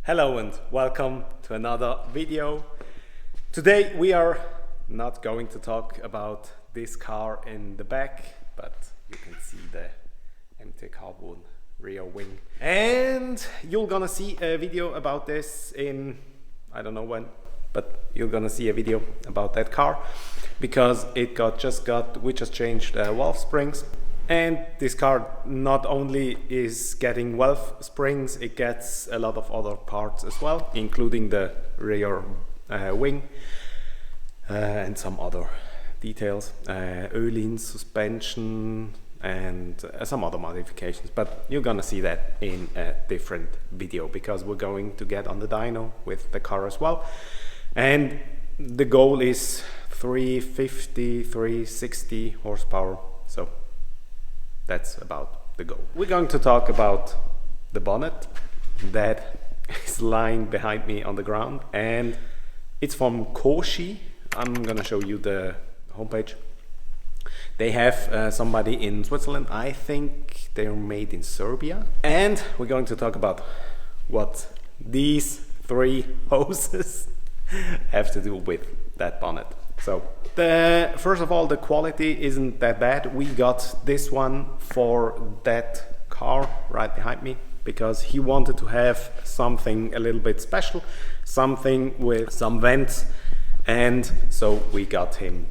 Hello and welcome to another video. Today we are not going to talk about this car in the back, but you can see the empty carbon rear wing. And you're gonna see a video about this in, I don't know when, but you're gonna see a video about that car because we just changed valve springs. And this car not only is getting valve springs, it gets a lot of other parts as well, including the rear wing and some other details, Öhlin suspension and some other modifications. But you're gonna see that in a different video because we're going to get on the dyno with the car as well. And the goal is 350, 360 horsepower. So that's about the goal. We're going to talk about the bonnet that is lying behind me on the ground, and it's from Koshi. I'm gonna show you the homepage. They have somebody in Switzerland. I think they're made in Serbia. And we're going to talk about what these three hoses have to do with that bonnet. So first of all, the quality isn't that bad. We got this one for that car right behind me because he wanted to have something a little bit special, something with some vents, and so we got him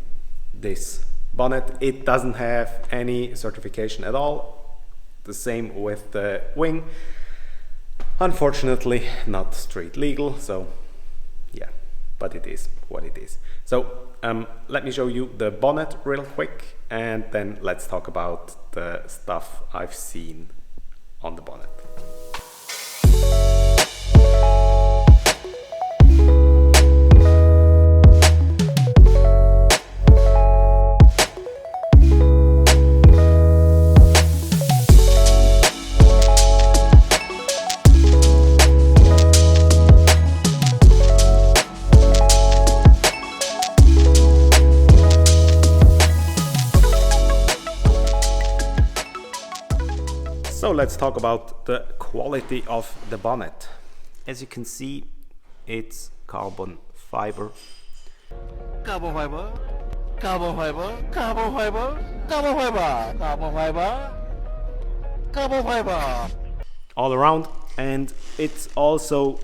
this bonnet. It doesn't have any certification at all. The same with the wing. Unfortunately, not street legal, so yeah, but it is what it is. So let me show you the bonnet real quick, and then let's talk about the stuff I've seen on the bonnet. So let's talk about the quality of the bonnet. As you can see, it's carbon fiber. Carbon fiber, carbon fiber, carbon fiber, carbon fiber, carbon fiber, carbon fiber. All around, and it's also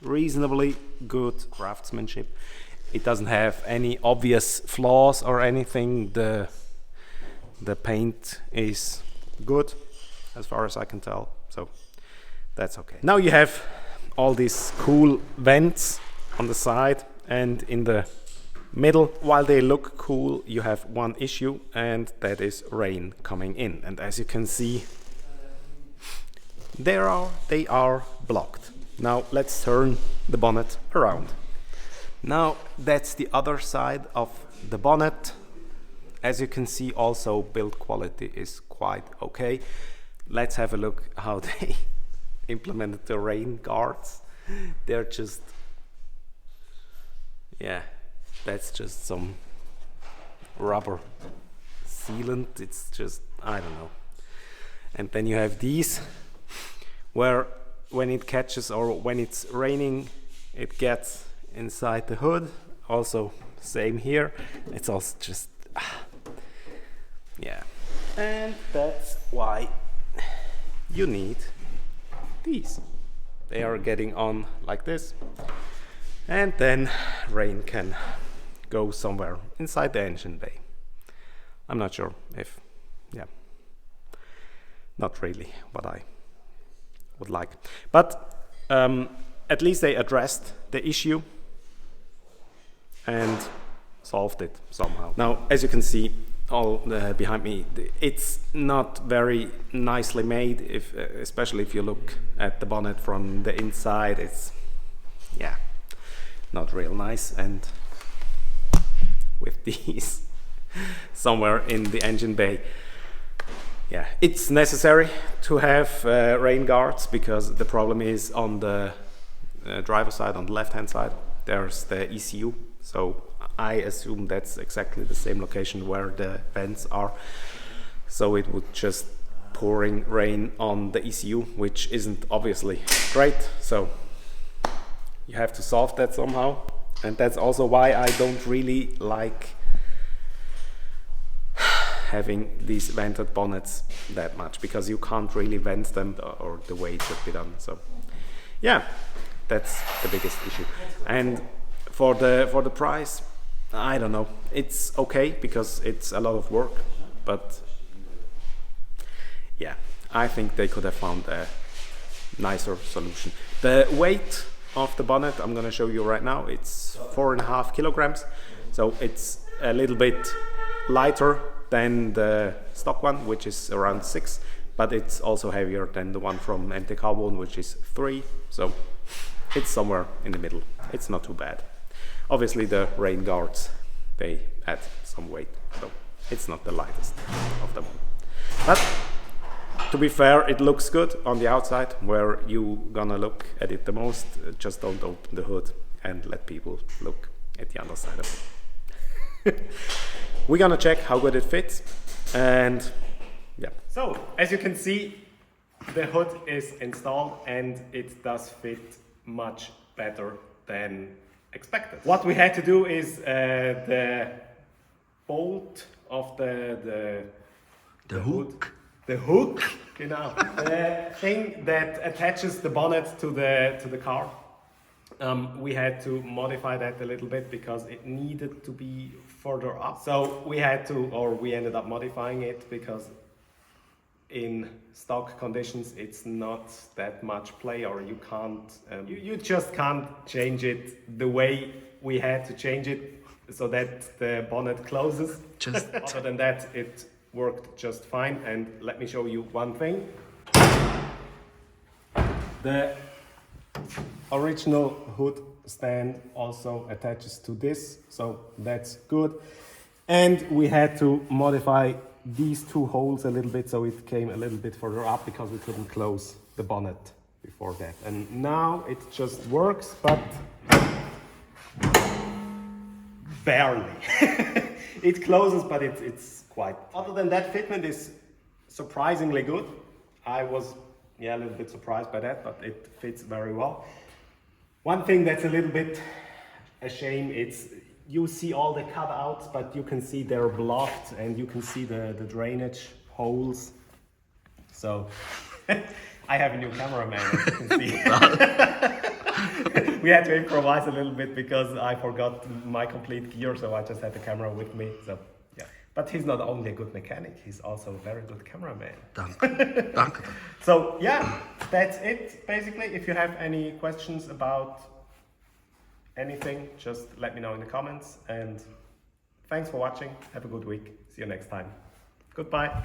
reasonably good craftsmanship. It doesn't have any obvious flaws or anything. The paint is good as far as I can tell, so that's okay. Now you have all these cool vents on the side and in the middle. While they look cool, you have one issue, and that is rain coming in. And as you can see, they are blocked. Now let's turn the bonnet around. Now that's the other side of the bonnet. As you can see, also build quality is quite okay. Let's have a look how they implemented the rain guards. They're just, yeah, that's just some rubber sealant. It's just, I don't know. And then you have these where when it catches or when it's raining, it gets inside the hood. Also same here. It's also just, yeah. And that's why you need these. They are getting on like this, and then rain can go somewhere inside the engine bay. I'm not sure if, yeah, not really what I would like, but at least they addressed the issue and solved it somehow. Now, as you can see, all behind me, it's not very nicely made, especially if you look at the bonnet from the inside. It's, yeah, not real nice. And with these somewhere in the engine bay, yeah, it's necessary to have rain guards, because the problem is on the driver's side, on the left hand side, there's the ECU. So I assume that's exactly the same location where the vents are. So it would just pouring rain on the ECU, which isn't obviously great. So you have to solve that somehow. And that's also why I don't really like having these vented bonnets that much, because you can't really vent them or the way it should be done. So yeah, that's the biggest issue. And for the price, I don't know, it's okay because it's a lot of work, but yeah, I think they could have found a nicer solution. The weight of the bonnet I'm gonna show you right now, it's 4.5 kilograms, so it's a little bit lighter than the stock one, which is around 6, but it's also heavier than the one from MT Carbon, which is 3, so it's somewhere in the middle. It's not too bad. Obviously the rain guards, they add some weight, so it's not the lightest of them. But to be fair, it looks good on the outside, where you gonna look at it the most. Just don't open the hood and let people look at the underside of it. We're gonna check how good it fits, and yeah. So, as you can see, the hood is installed and it does fit much better than expected. What we had to do is the bolt of the hook. The hook, you know, the thing that attaches the bonnet to the car. We had to modify that a little bit because it needed to be further up. So we ended up modifying it because in stock conditions it's not that much play, or you can't, you just can't change it the way we had to change it so that the bonnet closes. Just other than that, it worked just fine. And let me show you one thing. The original hood stand also attaches to this, so that's good. And we had to modify these two holes a little bit so it came a little bit further up because we couldn't close the bonnet before that. And now it just works, but barely. It closes, but it's quite. Other than that, fitment is surprisingly good. I was a little bit surprised by that, but it fits very well. One thing that's a little bit a shame, it's you see all the cutouts, but you can see they're blocked and you can see the drainage holes. So I have a new cameraman, as you can see. We had to improvise a little bit because I forgot my complete gear, so I just had the camera with me. So yeah, but he's not only a good mechanic, he's also a very good cameraman. Danke. Danke. So yeah, that's it basically. If you have any questions about anything, just let me know in the comments, and thanks for watching. Have a good week. See you next time. Goodbye.